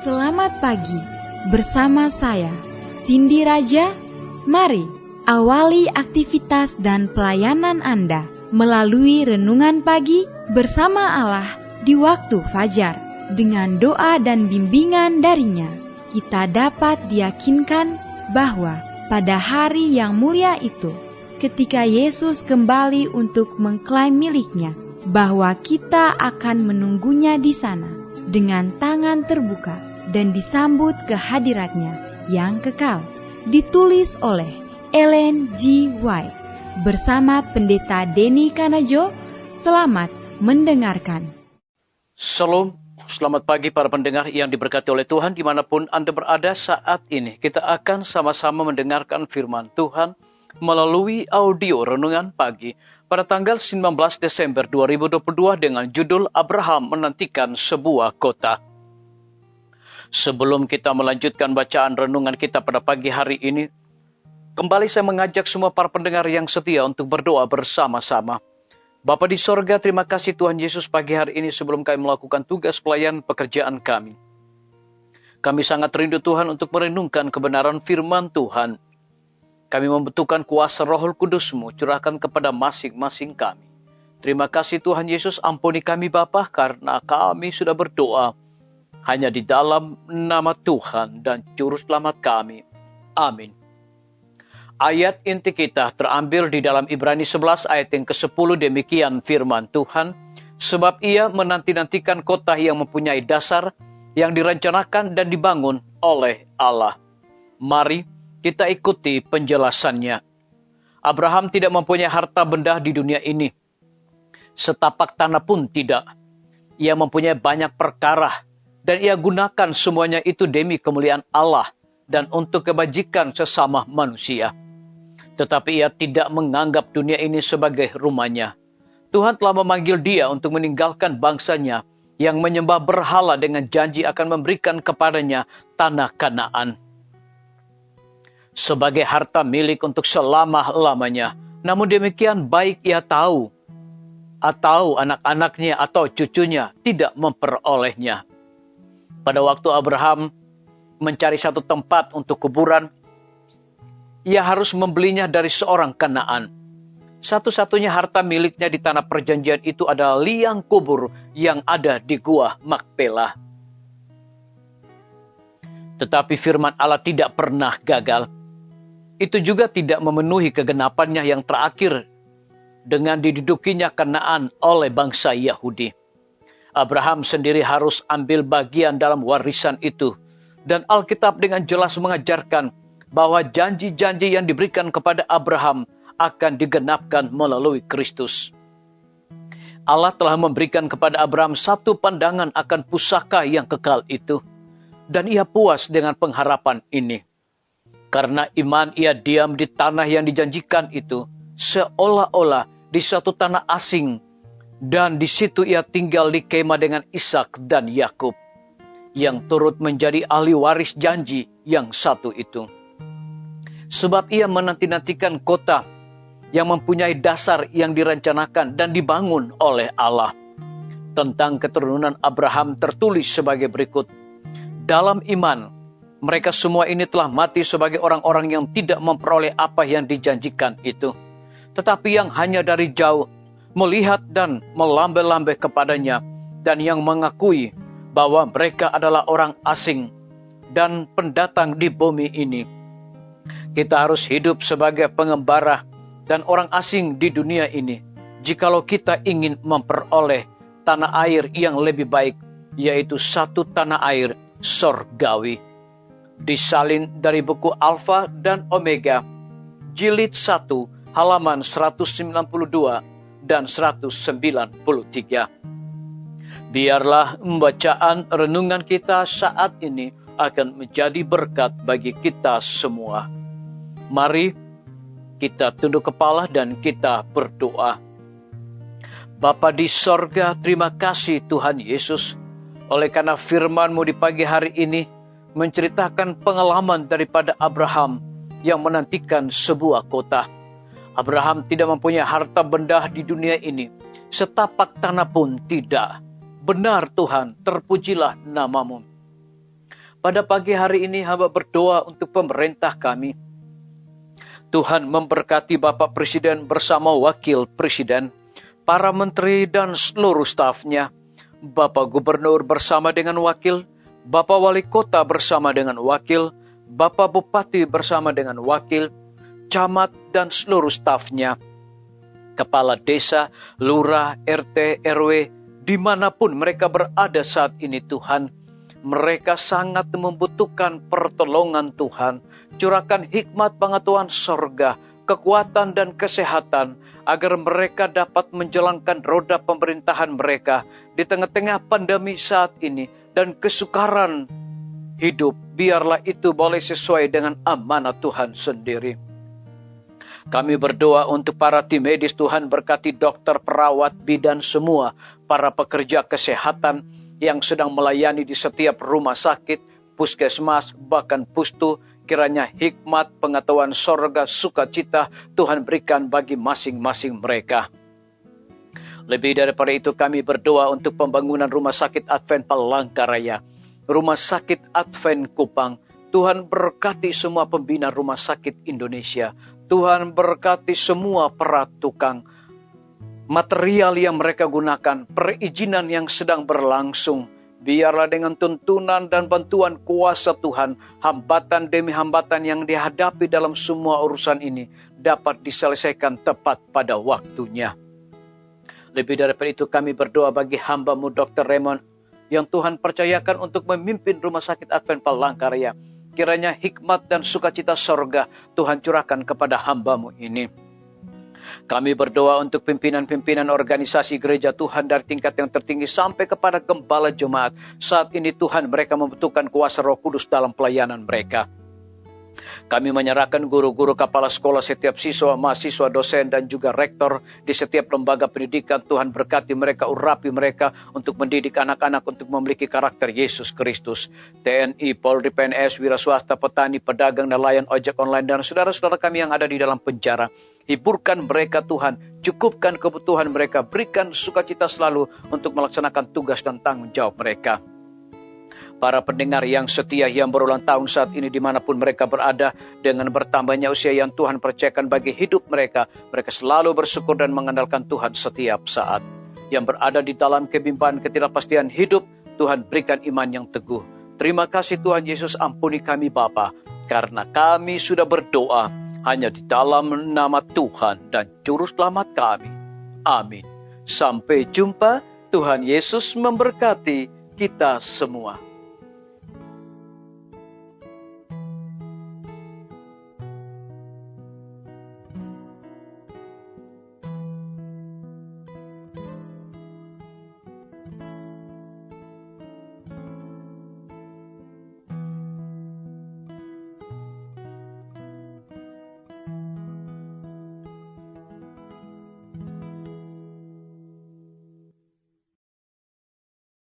Selamat pagi, bersama saya, Cindy Raja. Mari awali aktivitas dan pelayanan Anda melalui renungan pagi bersama Allah di waktu fajar. Dengan doa dan bimbingan darinya, kita dapat diyakinkan bahwa pada hari yang mulia itu, ketika Yesus kembali untuk mengklaim miliknya, bahwa kita akan menunggunya di sana dengan tangan terbuka dan disambut ke hadiratnya yang kekal. Ditulis oleh Ellen G. White bersama Pendeta Denny Kanajo. Selamat mendengarkan. Shalom, selamat pagi para pendengar yang diberkati oleh Tuhan dimanapun Anda berada saat ini. Kita akan sama-sama mendengarkan firman Tuhan melalui audio renungan pagi pada tanggal 19 Desember 2022 dengan judul Abraham menantikan sebuah kota. Sebelum kita melanjutkan bacaan renungan kita pada pagi hari ini, kembali saya mengajak semua para pendengar yang setia untuk berdoa bersama-sama. Bapa di sorga, terima kasih Tuhan Yesus pagi hari ini sebelum kami melakukan tugas pelayan pekerjaan kami. Kami sangat rindu Tuhan untuk merenungkan kebenaran firman Tuhan. Kami membutuhkan kuasa Roh Kudus-Mu, curahkan kepada masing-masing kami. Terima kasih Tuhan Yesus, ampuni kami Bapa, karena kami sudah berdoa hanya di dalam nama Tuhan dan Juru Selamat kami. Amin. Ayat inti kita terambil di dalam Ibrani 11 ayat yang ke-10, demikian firman Tuhan. Sebab ia menanti-nantikan kota yang mempunyai dasar, yang direncanakan dan dibangun oleh Allah. Mari kita ikuti penjelasannya. Abraham tidak mempunyai harta benda di dunia ini. Setapak tanah pun tidak. Ia mempunyai banyak perkara, dan ia gunakan semuanya itu demi kemuliaan Allah dan untuk kebajikan sesama manusia. Tetapi ia tidak menganggap dunia ini sebagai rumahnya. Tuhan telah memanggil dia untuk meninggalkan bangsanya yang menyembah berhala dengan janji akan memberikan kepadanya tanah Kanaan sebagai harta milik untuk selama-lamanya. Namun demikian baik ia tahu, atau anak-anaknya atau cucunya tidak memperolehnya. Pada waktu Abraham mencari satu tempat untuk kuburan, ia harus membelinya dari seorang Kanaan. Satu-satunya harta miliknya di tanah perjanjian itu adalah liang kubur yang ada di Gua Makpela. Tetapi firman Allah tidak pernah gagal. Itu juga tidak memenuhi kegenapannya yang terakhir dengan didudukinya Kanaan oleh bangsa Yahudi. Abraham sendiri harus ambil bagian dalam warisan itu. Dan Alkitab dengan jelas mengajarkan bahwa janji-janji yang diberikan kepada Abraham akan digenapkan melalui Kristus. Allah telah memberikan kepada Abraham satu pandangan akan pusaka yang kekal itu. Dan ia puas dengan pengharapan ini. Karena iman ia diam di tanah yang dijanjikan itu, seolah-olah di suatu tanah asing. Dan di situ ia tinggal di kemah dengan Ishak dan Yakub, yang turut menjadi ahli waris janji yang satu itu. Sebab ia menanti-nantikan kota yang mempunyai dasar yang direncanakan dan dibangun oleh Allah. Tentang keturunan Abraham tertulis sebagai berikut. Dalam iman, mereka semua ini telah mati sebagai orang-orang yang tidak memperoleh apa yang dijanjikan itu, tetapi yang hanya dari jauh melihat dan melambai-lambai kepadanya, dan yang mengakui bahwa mereka adalah orang asing dan pendatang di bumi ini. Kita harus hidup sebagai pengembara dan orang asing di dunia ini, jikalau kita ingin memperoleh tanah air yang lebih baik, yaitu satu tanah air sorgawi. Disalin dari buku Alfa dan Omega, jilid 1, halaman 192 dan 193. Biarlah bacaan renungan kita saat ini akan menjadi berkat bagi kita semua. Mari kita tunduk kepala dan kita berdoa. Bapa di sorga, terima kasih Tuhan Yesus, oleh karena firman-Mu di pagi hari ini menceritakan pengalaman daripada Abraham yang menantikan sebuah kota. Abraham tidak mempunyai harta benda di dunia ini, setapak tanah pun tidak. Benar Tuhan, terpujilah nama-Mu. Pada pagi hari ini hamba berdoa untuk pemerintah kami. Tuhan memberkati Bapak Presiden bersama Wakil Presiden, para menteri dan seluruh stafnya, Bapak Gubernur bersama dengan wakil, Bapak Wali Kota bersama dengan wakil, Bapak Bupati bersama dengan wakil, camat dan seluruh stafnya, kepala desa, lurah, RT, RW, dimanapun mereka berada saat ini Tuhan. Mereka sangat membutuhkan pertolongan Tuhan. Curahkan hikmat pengetahuan sorga, kekuatan dan kesehatan, agar mereka dapat menjalankan roda pemerintahan mereka di tengah-tengah pandemi saat ini dan kesukaran hidup. Biarlah itu boleh sesuai dengan amanat Tuhan sendiri. Kami berdoa untuk para tim medis, Tuhan berkati dokter, perawat, bidan semua, para pekerja kesehatan yang sedang melayani di setiap rumah sakit, puskesmas, bahkan pustu. Kiranya hikmat, pengetahuan sorga, sukacita Tuhan berikan bagi masing-masing mereka. Lebih daripada itu kami berdoa untuk pembangunan Rumah Sakit Advent Palangkaraya, Rumah Sakit Advent Kupang. Tuhan berkati semua pembina Rumah Sakit Indonesia. Tuhan berkati semua para tukang, material yang mereka gunakan, perizinan yang sedang berlangsung. Biarlah dengan tuntunan dan bantuan kuasa Tuhan, hambatan demi hambatan yang dihadapi dalam semua urusan ini dapat diselesaikan tepat pada waktunya. Lebih daripada itu kami berdoa bagi hamba-Mu Dr. Raymond yang Tuhan percayakan untuk memimpin Rumah Sakit Advent Palangkaraya. Kiranya hikmat dan sukacita sorga Tuhan curahkan kepada hamba-Mu ini. Kami berdoa untuk pimpinan-pimpinan organisasi gereja Tuhan dari tingkat yang tertinggi sampai kepada gembala jemaat. Saat ini Tuhan mereka membutuhkan kuasa Roh Kudus dalam pelayanan mereka. Kami menyerahkan guru-guru, kepala sekolah, setiap siswa, mahasiswa, dosen dan juga rektor di setiap lembaga pendidikan. Tuhan berkati mereka, urapi mereka untuk mendidik anak-anak untuk memiliki karakter Yesus Kristus. TNI, Polri, PNS, wira swasta, petani, pedagang, nelayan, ojek online dan saudara-saudara kami yang ada di dalam penjara. Hiburkan mereka Tuhan, cukupkan kebutuhan mereka, berikan sukacita selalu untuk melaksanakan tugas dan tanggung jawab mereka. Para pendengar yang setia yang berulang tahun saat ini dimanapun mereka berada, dengan bertambahnya usia yang Tuhan percayakan bagi hidup mereka, mereka selalu bersyukur dan mengandalkan Tuhan setiap saat. Yang berada di dalam kebimbangan ketidakpastian hidup, Tuhan berikan iman yang teguh. Terima kasih Tuhan Yesus, ampuni kami Bapa, karena kami sudah berdoa hanya di dalam nama Tuhan dan Juru Selamat kami. Amin. Sampai jumpa. Tuhan Yesus memberkati kita semua.